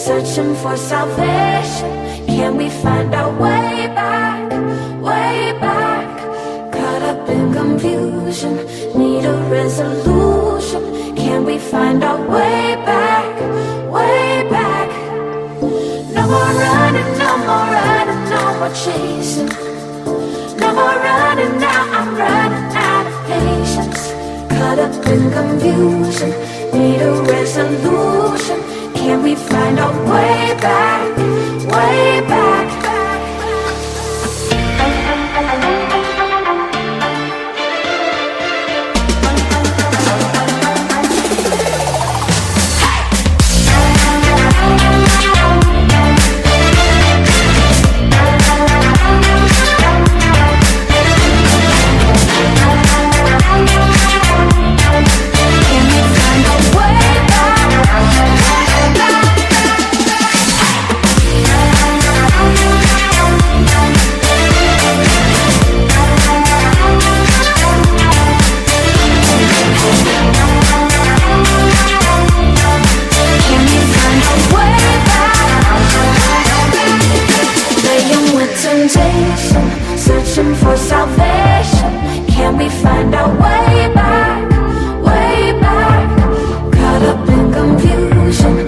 searching for salvation. Can we find our way back, way back? Caught up in confusion, need a resolution. Can we find our way back, way back? No more running, no more running, no more chasing. No more running now, I'm running out of patience. Caught up in confusion, need a resolution. Can we find our way back, way back? Searching for salvation. Can we find our way back, way back? Caught up in confusion,